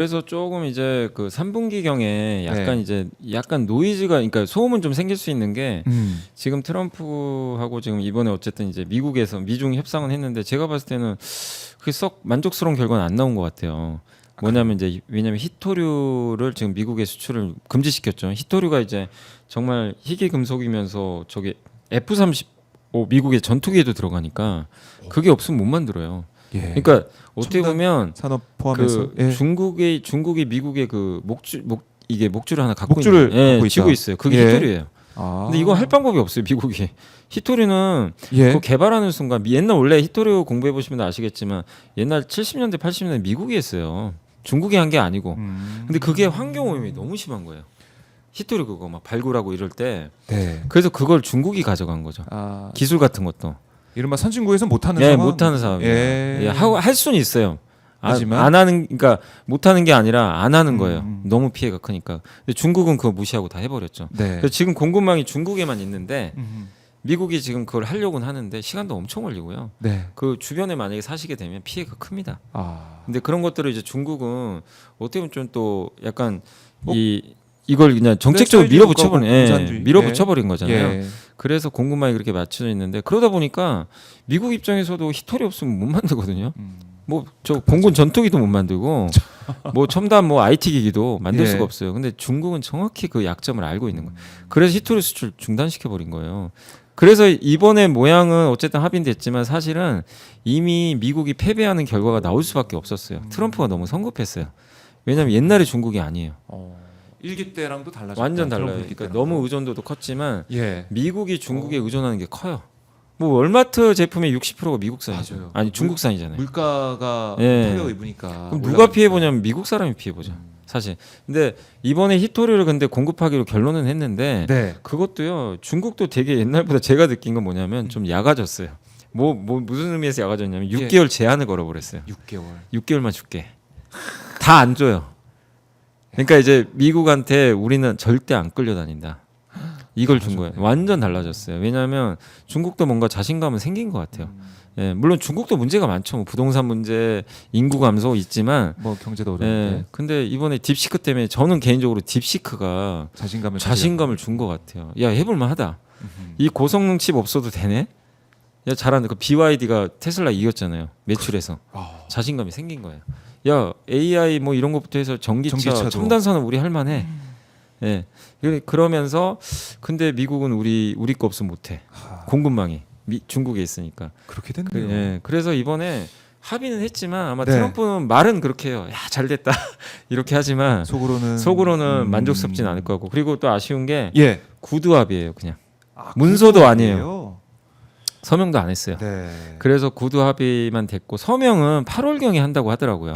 그래서 조금 이제 그 3분기경에 약간 네. 이제 약간 노이즈가 그러니까 소음은 좀 생길 수 있는 게 지금 트럼프하고 지금 이번에 어쨌든 이제 미국에서 미중 협상은 했는데 제가 봤을 때는 그게 썩 만족스러운 결과는 안 나온 것 같아요. 뭐냐면 이제 왜냐면 히토류를 지금 미국의 수출을 금지시켰죠. 히토류가 이제 정말 희귀 금속이면서 저기 F-35 미국의 전투기에도 들어가니까 그게 없으면 못 만들어요. 예. 그러니까 어떻게 첨단 보면 산업 포함해서 그 중국이 미국의 그 이게 목줄을 하나 갖고 목줄을 있는, 갖고 쥐고 있다. 있어요. 그게 예. 히토류예요. 아. 근데 이거 할 방법이 없어요, 미국이. 히토류는 예. 그거 개발하는 순간 옛날 원래 히토류 공부해 보시면 아시겠지만 옛날 70년대 80년대 미국이 했어요. 중국이 한 게 아니고. 근데 그게 환경 오염이 너무 심한 거예요. 히토류 그거 막 발굴하고 이럴 때. 네. 그래서 그걸 중국이 가져간 거죠. 아, 기술 같은 것도. 이른바 선진국에서 못하는 예, 상황. 못하는 사업이에요. 예. 예, 할 수는 있어요. 하지만? 안 하는, 그러니까 못하는 게 아니라 안 하는 거예요. 음. 너무 피해가 크니까. 근데 중국은 그거 무시하고 다 해버렸죠. 네. 그래서 지금 공급망이 중국에만 있는데 음. 미국이 지금 그걸 하려고는 하는데 시간도 엄청 걸리고요. 네. 그 주변에 만약에 사시게 되면 피해가 큽니다. 아. 근데 그런 것들을 이제 중국은 어떻게 보면 좀 또 약간 뭐? 이걸 그냥 정책적으로 네, 밀어붙여버린, 공산주의. 밀어붙여버린 거잖아요. 예. 그래서 공급망이 그렇게 맞춰져 있는데 그러다 보니까 미국 입장에서도 히토리 없으면 못 만들거든요. 뭐 저 공군 전투기도 못 만들고 뭐 첨단 뭐 IT 기기도 만들 예. 수가 없어요. 근데 중국은 정확히 그 약점을 알고 있는 거예요. 그래서 히토리 수출 중단시켜 버린 거예요. 그래서 이번에 모양은 어쨌든 합의됐지만 사실은 이미 미국이 패배하는 결과가 나올 수밖에 없었어요. 트럼프가 너무 성급했어요. 왜냐하면 옛날에 중국이 아니에요. 일기 때랑도 달라졌다. 완전 달라요. 트럼프 일기 그러니까 때랑도. 너무 의존도도 컸지만 예. 미국이 중국에 의존하는 게 커요. 뭐 월마트 제품의 60%가 미국산이죠. 맞아요. 아니 중국산이잖아요. 물가가 예. 타격 입으니까. 그럼 누가 피해 보냐면 미국 사람이 피해 보죠. 사실. 근데 이번에 히토리를 근데 공급하기로 결론은 했는데 네. 그것도요. 중국도 되게 옛날보다 제가 느낀 건 뭐냐면 좀 야가졌어요. 뭐 무슨 의미에서 야가졌냐면 6개월 제한을 걸어버렸어요. 6개월. 6개월만 줄게. 다 안 줘요. 그러니까 이제 미국한테 우리는 절대 안 끌려다닌다. 이걸 준 거예요. 완전 달라졌어요. 왜냐하면 중국도 뭔가 자신감은 생긴 것 같아요. 예, 물론 중국도 문제가 많죠. 뭐 부동산 문제, 인구 감소 있지만. 뭐 경제도 어려운데 예, 근데 이번에 딥시크 때문에 저는 개인적으로 딥시크가 자신감을 준 것 같아요. 야, 해볼만하다. 이 고성능 칩 없어도 되네. 야, 잘하는데 그 BYD가 테슬라 이겼잖아요. 매출에서 자신감이 생긴 거예요. 야, AI 뭐 이런 것부터 해서 전기차, 첨단 산업 우리 할 만해. 예. 그러면서 근데 미국은 우리 거 없으면 못해. 공급망이 중국에 있으니까. 그렇게 됐네요. 예. 그래서 이번에 합의는 했지만 아마 네. 트럼프는 말은 그렇게 해요. 야, 잘 됐다. 이렇게 하지만 속으로는 만족스럽진 않을 거고. 그리고 또 아쉬운 게 예. 구두 합의예요, 그냥. 아, 문서도 구두 아니에요. 합의예요? 서명도 안 했어요. 네. 그래서 구두 합의만 됐고 서명은 8월경에 한다고 하더라고요.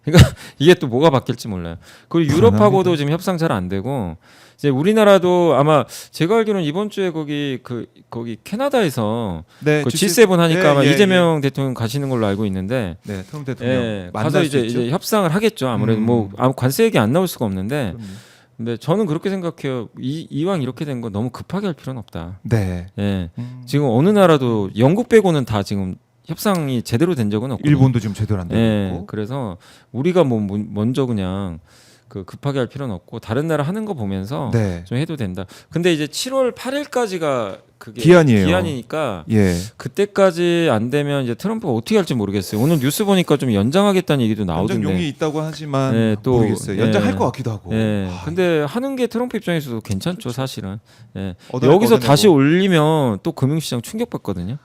그러니까 이게 또 뭐가 바뀔지 몰라요. 그리고 유럽하고도 지금 협상 잘 안 되고 이제 우리나라도 아마 제가 알기로는 이번 주에 거기 캐나다에서 네, 그 G7 하니까 아마 예, 이재명 대통령 가시는 걸로 알고 있는데 네, 트럼프 대통령 예, 만날 가서 수 이제 있죠? 협상을 하겠죠. 아무래도 뭐 관세 얘기 안 나올 수가 없는데 그럼요. 근데 저는 그렇게 생각해요. 이왕 이렇게 된 거 너무 급하게 할 필요는 없다. 네. 예. 지금 어느 나라도 영국 빼고는 다 지금 협상이 제대로 된 적은 없고 일본도 지금 제대로 안 되고 예. 있고. 그래서 우리가 뭐 먼저 그냥 그 급하게 할 필요는 없고 다른 나라 하는 거 보면서 네. 좀 해도 된다. 근데 이제 7월 8일까지가 그게 기한이에요. 기한이니까 예. 그때까지 안 되면 이제 트럼프가 어떻게 할지 모르겠어요. 오늘 뉴스 보니까 좀 연장하겠다는 얘기도 연장 나오던데. 용이 있다고 하지만 예, 또, 모르겠어요. 예. 연장할 것 같기도 하고. 예. 아, 근데 하는 게 트럼프 입장에서도 괜찮죠, 사실은. 예. 얻어내고 여기서 얻어내고. 다시 올리면 또 금융시장 충격받거든요.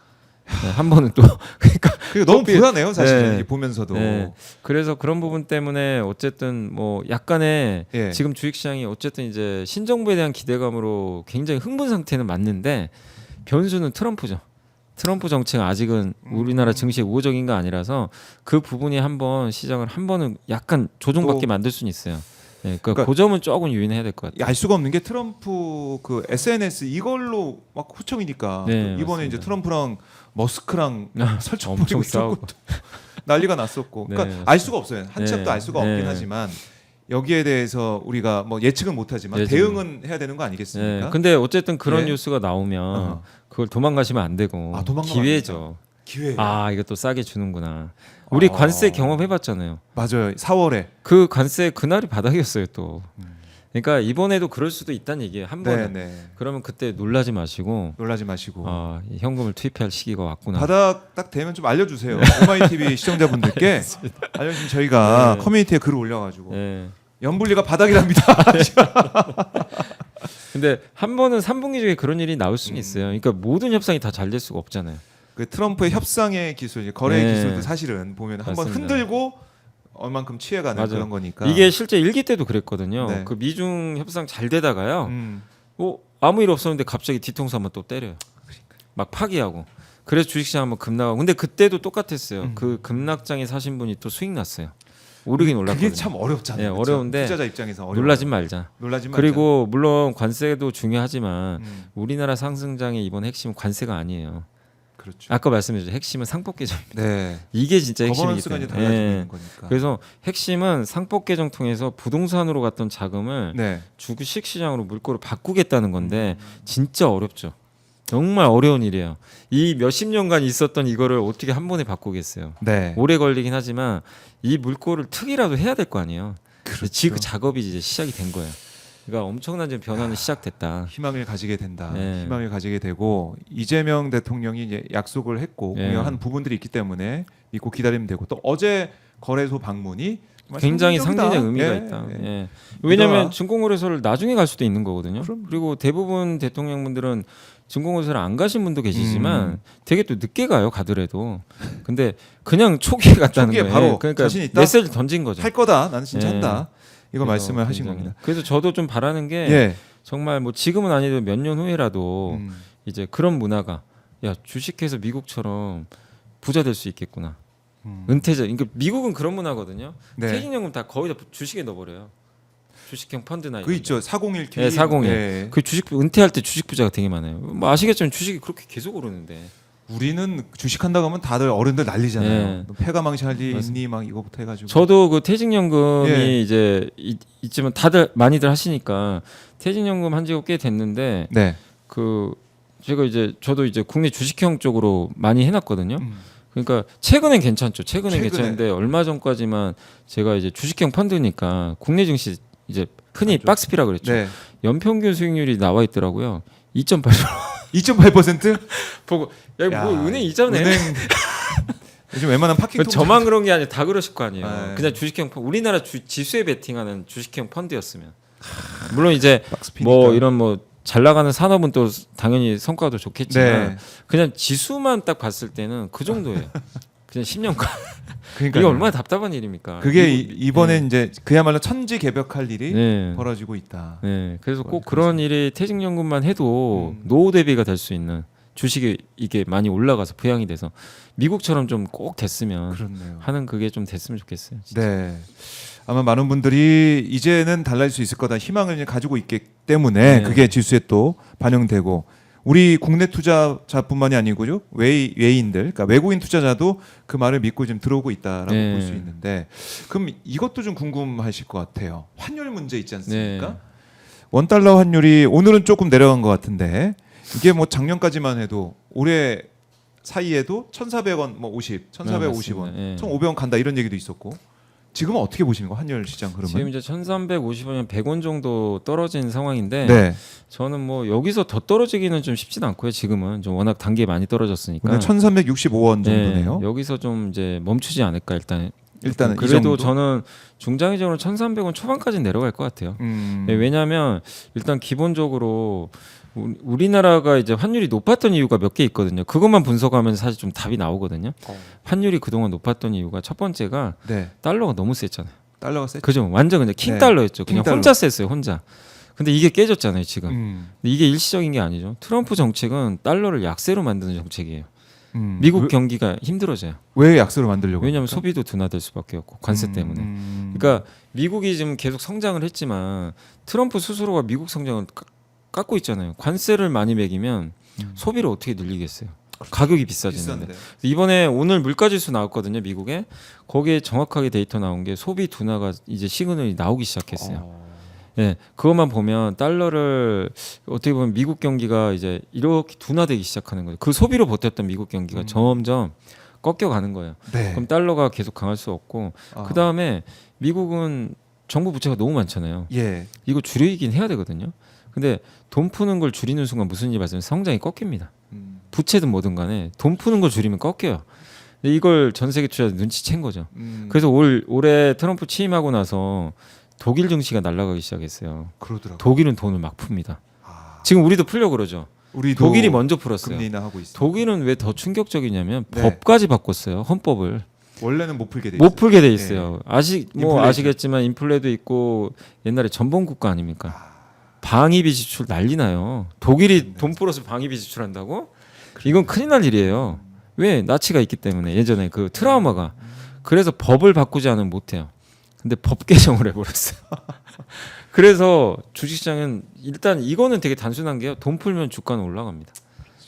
네, 한 번은 또 그러니까 그게 너무 또 불안해요, 사실 네. 이렇게 보면서도. 네. 그래서 그런 부분 때문에 어쨌든 뭐 약간의 예. 지금 주식시장이 어쨌든 이제 신정부에 대한 기대감으로 굉장히 흥분 상태는 맞는데 변수는 트럼프죠. 트럼프 정책 아직은 우리나라 증시에 우호적인가 아니라서 그 부분이 한번 시장을 한 번은 약간 조종받게 또- 만들 수는 있어요. 네, 그러니까 그러니까 그 점은 조금 유의해야 될 것 같아요. 알 수가 없는 게 트럼프 그 SNS 이걸로 막 후청이니까 네, 그 이번에 맞습니다. 이제 트럼프랑 머스크랑 설정 엄청 뿌리고 싸우고. 있었고 난리가 났었고. 네, 그러니까 맞습니다. 알 수가 없어요. 한 치 앞도 네, 알 수가 네. 없긴 하지만 여기에 대해서 우리가 뭐 예측은 못하지만 예측은. 대응은 해야 되는 거 아니겠습니까? 네, 근데 어쨌든 그런 예. 뉴스가 나오면 어허. 그걸 도망가시면 안 되고 아, 도망가면 기회죠. 기회. 아 이것도 싸게 주는구나. 우리 관세 경험해봤잖아요. 맞아요. 4월에. 그 관세 그날이 바닥이었어요 또. 그러니까 이번에도 그럴 수도 있다는 얘기예요. 한 번에. 네. 그러면 그때 놀라지 마시고 놀라지 마시고. 아, 현금을 투입할 시기가 왔구나. 바닥 딱 되면 좀 알려주세요. 오마이TV 시청자분들께 알려주면 저희가 네. 커뮤니티에 글을 올려가지고 예. 연불리가 바닥이랍니다. 근데 한 번은 3분기 중에 그런 일이 나올 수는 있어요. 그러니까 모든 협상이 다 잘 될 수가 없잖아요. 그 트럼프의 협상의 기술, 거래 네. 기술도 사실은 보면 한번 맞습니다. 흔들고 얼만큼 취해가는 맞아요. 그런 거니까. 이게 실제 일기 때도 그랬거든요. 네. 그 미중 협상 잘 되다가요. 아무 일 없었는데 갑자기 뒤통수 한번 또 때려요. 막 파기하고. 그래서 주식시장 한번 급락하고. 근데 그때도 똑같았어요. 그 급락장에 사신 분이 또 수익 났어요. 오르긴 올랐거든요. 그게 참 어렵잖아요. 네, 그렇죠? 어려운데 투자자 입장에서 어려워요. 놀라지 말자. 놀라지 말자. 그리고 물론 관세도 중요하지만 음, 우리나라 상승장의 이번 핵심은 관세가 아니에요. 그렇죠. 아까 말씀드렸죠. 핵심은 상법 개정입니다. 네. 이게 진짜 핵심이기 거버넌스가 이제 때문에. 달라지는 예. 거니까. 그래서 핵심은 상법 개정 통해서 부동산으로 갔던 자금을 네. 주식 시장으로 물꼬를 바꾸겠다는 건데 진짜 어렵죠. 정말 어려운 일이에요. 이 몇십 년간 있었던 이거를 어떻게 한 번에 바꾸겠어요. 네. 오래 걸리긴 하지만 이 물꼬를 특이라도 해야 될 거 아니에요. 그렇죠. 지금 그 작업이 이제 시작이 된 거예요. 그러니까 엄청난 지금 변화는 시작됐다. 희망을 가지게 된다. 네. 희망을 가지게 되고 이재명 대통령이 이제 약속을 했고 네. 분명한 부분들이 있기 때문에 믿고 기다리면 되고 또 어제 거래소 방문이 정말 굉장히 상징적이다. 상징적 의미가 예, 있다. 예. 예. 왜냐하면 믿어라. 증권거래소를 나중에 갈 수도 있는 거거든요. 그럼. 그리고 대부분 대통령분들은 증권거래소를 안 가신 분도 계시지만 되게 또 늦게 가요. 가더라도. 근데 그냥 초기에 갔다는 초기에 거예요. 바로 그러니까 자신 있다? 메시지를 던진 거죠. 할 거다. 나는 진짜 예. 한다. 이거 그래서 말씀을 하신 굉장히. 겁니다. 그래서 저도 좀 바라는 게 예. 정말 뭐 지금은 아니도 몇 년 후에라도 이제 그런 문화가 야 주식해서 미국처럼 부자 될 수 있겠구나. 은퇴자. 그러니까 미국은 그런 문화거든요. 네. 퇴직연금 다 거의 다 주식에 넣어버려요. 주식형 펀드나 그 이런 있죠. 401 네, 401. 예. 그 주식 은퇴할 때 주식 부자가 되게 많아요. 뭐 아시겠지만 주식이 그렇게 계속 오르는데. 우리는 주식한다고 하면 다들 어른들 난리잖아요. 예. 너 폐가 망신할 일 맞습니다. 있니 막 이거부터 해가지고. 저도 그 퇴직연금이 예. 이제 있지만 다들 많이들 하시니까 퇴직연금 한 지가 꽤 됐는데 네. 그 제가 이제 저도 이제 국내 주식형 쪽으로 많이 해놨거든요. 그러니까 최근엔 괜찮죠. 최근엔 최근에. 괜찮은데 얼마 전까지만 제가 이제 주식형 펀드니까 국내 증시 이제 흔히 맞죠. 박스피라 그랬죠. 네. 연평균 수익률이 나와 있더라고요. 2.8%. 2.8%? 보고 야, 야, 뭐 은행 이자네. 은행 요즘 웬만한 파킹 저만 그런 게 아니라 다 그러실 거 아니에요. 네. 그냥 주식형 우리나라 지수에 베팅하는 주식형 펀드였으면 물론 이제 박스피니까. 뭐 이런 뭐 잘 나가는 산업은 또 당연히 성과도 좋겠지만 네. 그냥 지수만 딱 봤을 때는 그 정도예요. 그냥 10년간 그러니까 이게 얼마나 답답한 일입니까? 그게 미국- 이번에 네. 이제 그야말로 천지개벽할 일이 네. 벌어지고 있다. 네. 그래서 꼭 그렇습니다. 그런 일이 퇴직연금만 해도 노후 대비가 될 수 있는 주식이 이게 많이 올라가서 부양이 돼서 미국처럼 좀 꼭 됐으면 그렇네요. 하는 그게 좀 됐으면 좋겠어요. 진짜. 네. 아마 많은 분들이 이제는 달라질 수 있을 거다 희망을 이제 가지고 있기 때문에 네. 그게 지수에 또 반영되고 우리 국내 투자자뿐만이 아니고요 외인들, 그러니까 외국인 투자자도 그 말을 믿고 지금 들어오고 있다라고 네. 볼 수 있는데 그럼 이것도 좀 궁금하실 것 같아요. 환율 문제 있지 않습니까? 네. 원달러 환율이 오늘은 조금 내려간 것 같은데 이게 뭐 작년까지만 해도 올해 사이에도 1,400원 뭐 50, 1,450원, 맞습니다. 예. 1,500원 간다 이런 얘기도 있었고 지금은 어떻게 보십니까 환율 시장 흐름은? 지금 이제 1,350원이면 100원 정도 떨어진 상황인데 네. 저는 뭐 여기서 더 떨어지기는 좀 쉽진 않고요. 지금은 좀 워낙 단계 많이 떨어졌으니까. 오늘 1,365원 정도네요. 네, 여기서 좀 이제 멈추지 않을까 일단은 일단은 이 그래도 정도? 저는 중장기적으로 1,300원 초반까지는 내려갈 것 같아요. 네, 왜냐하면 일단 기본적으로 우리나라가 이제 환율이 높았던 이유가 몇 개 있거든요. 그것만 분석하면 사실 좀 답이 나오거든요. 환율이 그동안 높았던 이유가 첫 번째가 네. 달러가 너무 셌잖아요. 달러가 세. 그죠? 완전 그냥 킹 네. 달러였죠. 그냥 킹달러. 혼자 셌어요. 혼자. 근데 이게 깨졌잖아요. 지금. 근데 이게 일시적인 게 아니죠. 트럼프 정책은 달러를 약세로 만드는 정책이에요. 미국 경기가 힘들어져요. 왜 약세로 만들려고? 왜냐하면 합니까? 소비도 둔화될 수밖에 없고 관세 때문에. 그러니까 미국이 지금 계속 성장을 했지만 트럼프 스스로가 미국 성장을 깎고 있잖아요. 관세를 많이 매기면 소비를 어떻게 늘리겠어요? 가격이 비싸지는데. 비싼데. 이번에 오늘 물가지수 나왔거든요. 미국에. 거기에 정확하게 데이터 나온 게 소비 둔화가 이제 시그널이 나오기 시작했어요. 예, 그것만 보면 달러를 어떻게 보면 미국 경기가 이제 이렇게 둔화되기 시작하는 거예요. 그 소비로 버텼던 미국 경기가 점점 꺾여가는 거예요. 네. 그럼 달러가 계속 강할 수 없고 그 다음에 미국은 정부 부채가 너무 많잖아요. 예. 이거 줄이긴 해야 되거든요. 근데 돈 푸는 걸 줄이는 순간 무슨 일이 발생하면 성장이 꺾입니다. 부채든 뭐든 간에 돈 푸는 걸 줄이면 꺾여요. 근데 이걸 전 세계 투자자 눈치챈 거죠. 그래서 올해 트럼프 취임하고 나서 독일 증시가 날아가기 시작했어요. 그러더라고요. 독일은 돈을 막 풉니다. 아, 지금 우리도 풀려고 그러죠. 우리도 독일이 먼저 풀었어요. 금리 인하 하고 있어요. 독일은 왜 더 충격적이냐면 네. 법까지 바꿨어요. 헌법을. 원래는 못 풀게 돼 있어요. 못 풀게 돼 있어요. 인플레이션. 아시겠지만 인플레도 있고 옛날에 전범 국가 아닙니까? 방위비 지출 난리 나요. 독일이 돈 풀어서 방위비 지출한다고? 이건 큰일 날 일이에요. 왜? 나치가 있기 때문에 예전에 그 트라우마가. 그래서 법을 바꾸지 않으면 못 해요. 근데 법 개정을 해버렸어요. 그래서 주식시장은 일단 이거는 되게 단순한 게요. 돈 풀면 주가는 올라갑니다.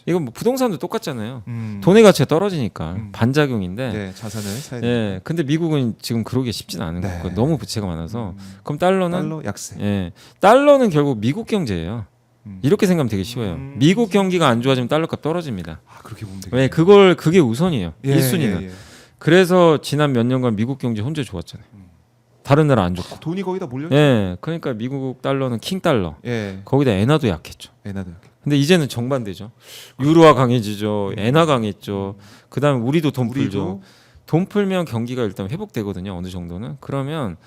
이건 뭐 부동산도 똑같잖아요. 돈의 가치가 떨어지니까 반작용인데. 네, 자산을 사야 예. 근데 미국은 지금 그러기 쉽진 않은 네. 거고 너무 부채가 많아서. 그럼 달러는 달러 약세. 예. 달러는 결국 미국 경제예요. 이렇게 생각하면 되게 쉬워요. 미국 경기가 안 좋아지면 달러값 떨어집니다. 아, 그렇게 보면 되겠네요. 왜? 그게 우선이에요. 예, 1순위는. 예, 예. 그래서 지난 몇 년간 미국 경제 혼자 좋았잖아요. 다른 나라 안 좋고. 돈이 거기다 몰려. 예. 그러니까 미국 달러는 킹 달러. 예. 거기다 엔화도 약했죠. 엔화도 이렇게. 근데 이제는 정반대죠. 유로화 강해지죠. 엔화 강했죠. 그다음에 우리도 돈 풀죠. 돈 풀면 경기가 일단 회복되거든요. 어느 정도는. 그러면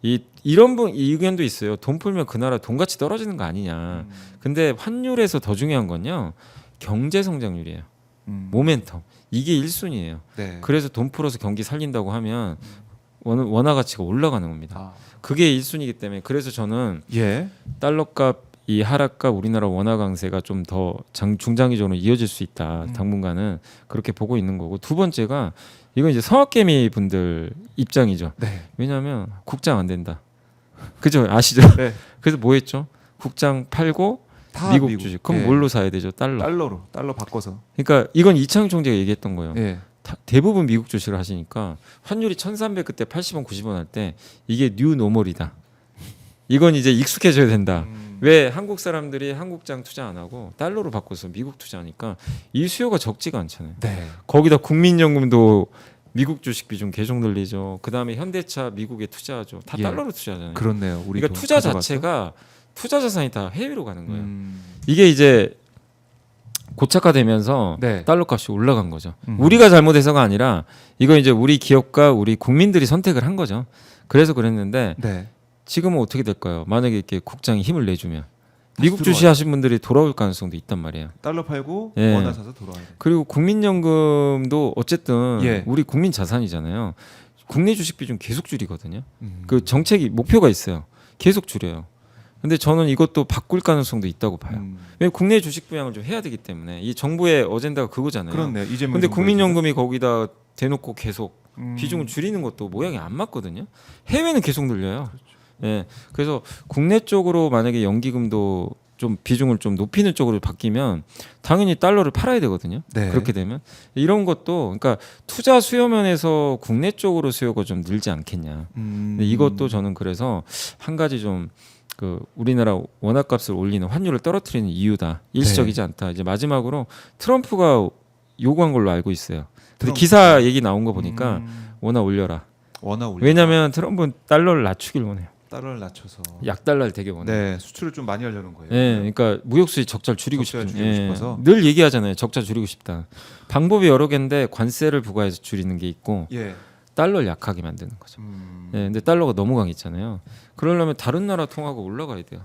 이 의견도 있어요. 돈 풀면 그 나라 돈 가치 떨어지는 거 아니냐. 근데 환율에서 더 중요한 건요. 경제 성장률이에요. 모멘텀. 이게 1순위예요. 네. 그래서 돈 풀어서 경기 살린다고 하면 원화 가치가 올라가는 겁니다. 아. 그게 1순위이기 때문에 그래서 저는 예. 달러값 이 하락과 우리나라 원화 강세가 좀 더 중장기적으로 이어질 수 있다. 당분간은 그렇게 보고 있는 거고 두 번째가 이건 이제 성악개미 분들 입장이죠. 네. 왜냐하면 국장 안 된다. 그죠? 아시죠? 네. 그래서 뭐 했죠? 국장 팔고 다 미국 주식. 그럼 예. 뭘로 사야 되죠? 달러. 달러 바꿔서. 그러니까 이건 이창용 총재가 얘기했던 거예요. 예. 대부분 미국 주식을 하시니까 환율이 1,300 그때 80원 90원 할 때 이게 뉴 노멀이다. 이건 이제 익숙해져야 된다. 왜 한국 사람들이 한국장 투자 안 하고 달러로 바꿔서 미국 투자하니까 이 수요가 적지가 않잖아요. 네. 거기다 국민연금도 미국 주식 비중 계속 늘리죠. 그다음에 현대차 미국에 투자하죠. 다 예. 달러로 투자하잖아요. 그렇네요. 우리 그러니까 투자 자체가 투자 자산이 다 해외로 가는 거예요. 음. 이게 이제 고착화되면서 네. 달러 값이 올라간 거죠. 우리가 잘못해서가 아니라 이거 이제 우리 기업과 우리 국민들이 선택을 한 거죠. 그래서 그랬는데 네. 지금은 어떻게 될까요? 만약에 이렇게 국장이 힘을 내주면 미국 들어와요. 주식 하신 분들이 돌아올 가능성도 있단 말이에요. 달러 팔고 예. 원화 사서 돌아와야 돼. 그리고 국민연금도 어쨌든 예. 우리 국민 자산이잖아요. 국내 주식 비중 계속 줄이거든요. 그 정책이 목표가 있어요. 계속 줄여요. 근데 저는 이것도 바꿀 가능성도 있다고 봐요. 왜 국내 주식 부양을 좀 해야 되기 때문에 이 정부의 어젠다가 그거잖아요. 그렇네요. 이재명 근데 정부에서. 국민연금이 거기다 대놓고 계속 음. 비중을 줄이는 것도 모양이 안 맞거든요. 해외는 계속 늘려요. 그렇죠. 예, 그래서 국내 쪽으로 만약에 연기금도 좀 비중을 좀 높이는 쪽으로 바뀌면 당연히 달러를 팔아야 되거든요. 네. 그렇게 되면 이런 것도 그러니까 투자 수요 면에서 국내 쪽으로 수요가 좀 늘지 않겠냐. 근데 이것도 저는 그래서 한 가지 좀 그 우리나라 원화값을 올리는 환율을 떨어뜨리는 이유다. 일시적이지 않다. 이제 마지막으로 트럼프가 요구한 걸로 알고 있어요. 근데 트럼프. 기사 얘기 나온 거 보니까 원화 올려라. 원화 올려. 왜냐하면 트럼프는 달러를 낮추길 원해요. 달러를 낮춰서. 약달러를 되게 원해요. 네, 수출을 좀 많이 하려는 거예요. 예, 그러니까 무역 수지 적자를 줄이고 적자를 싶죠. 줄이고 싶어서. 늘 얘기하잖아요. 적자 줄이고 싶다. 방법이 여러 개인데 관세를 부과해서 줄이는 게 있고 예. 달러를 약하게 만드는 거죠. 예, 근데 달러가 너무 강했잖아요. 그러려면 다른 나라 통화가 올라가야 돼요.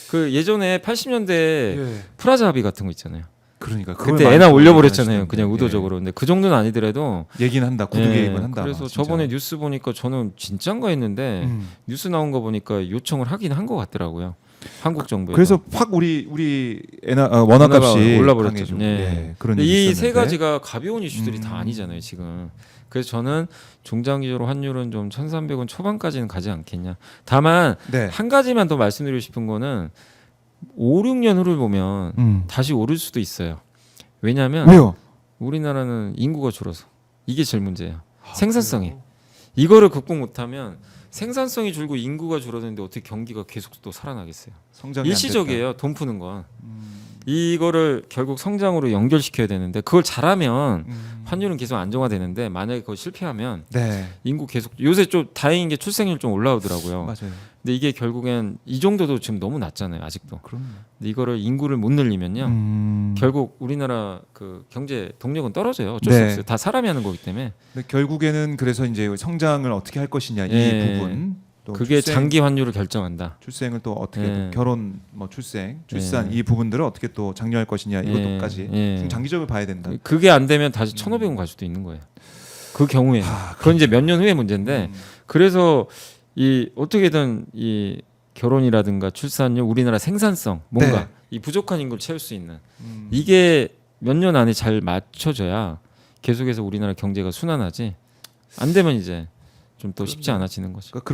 그 예전에 80년대 예. 프라자 합의 같은 거 있잖아요. 그러니까 그걸 그때 많이 엔화 또 올려버렸잖아요. 얘기하시던데. 그냥 의도적으로. 근데 그 정도는 아니더라도 예. 얘기는 한다. 구두 예, 개입은 한다. 그래서 진짜. 저번에 뉴스 보니까 저는 진짠가 했는데 뉴스 나온 거 보니까 요청을 하긴 한 것 같더라고요. 한국 정부에. 그래서 확 우리 원화값이 올라버렸죠. 강해지고. 예. 예, 그런 이 일이 세 있었는데. 가지가 가벼운 이슈들이 다 아니잖아요 지금. 그래서 저는 중장기적으로 환율은 좀 1,300원 초반까지는 가지 않겠냐. 다만 네. 한 가지만 더 말씀드리고 싶은 거는 5, 6년 후를 보면 다시 오를 수도 있어요. 왜냐하면 왜요? 우리나라는 인구가 줄어서 이게 제일 문제예요. 생산성이. 이거를 극복 못하면 생산성이 줄고 인구가 줄어드는데 어떻게 경기가 계속 또 살아나겠어요? 성장이 일시적이에요. 돈 푸는 건. 이거를 결국 성장으로 연결시켜야 되는데 그걸 잘하면 환율은 계속 안정화되는데 만약에 그걸 실패하면 네. 인구 계속 요새 좀 다행인 게 출생률 좀 올라오더라고요. 맞아요. 근데 이게 결국엔 이 정도도 지금 너무 낮잖아요. 아직도. 그럼 근데 이거를 인구를 못 늘리면요. 결국 우리나라 그 경제 동력은 떨어져요. 어쩔 수 네. 없어요. 다 사람이 하는 거기 때문에. 근데 결국에는 그래서 이제 성장을 어떻게 할 것이냐 이 예. 부분. 또 그게 장기 환율을 결정한다. 출생을 또 어떻게 예. 또 결혼 뭐 출산 이 부분들을 어떻게 또 장려할 것이냐 이것도까지 좀 장기적으로 봐야 된다. 그게 안 되면 다시 1,500원 갈 수도 있는 거예요. 그 경우에. 그건 이제 몇 년 후의 문제인데 그래서 이 어떻게든 이 결혼이라든가 출산율, 우리나라 생산성 뭔가 네. 이 부족한 인구를 채울 수 있는 이게 몇 년 안에 잘 맞춰져야 계속해서 우리나라 경제가 순환하지. 안 되면 이제 좀 또 쉽지 않아지는 거죠. 그러니까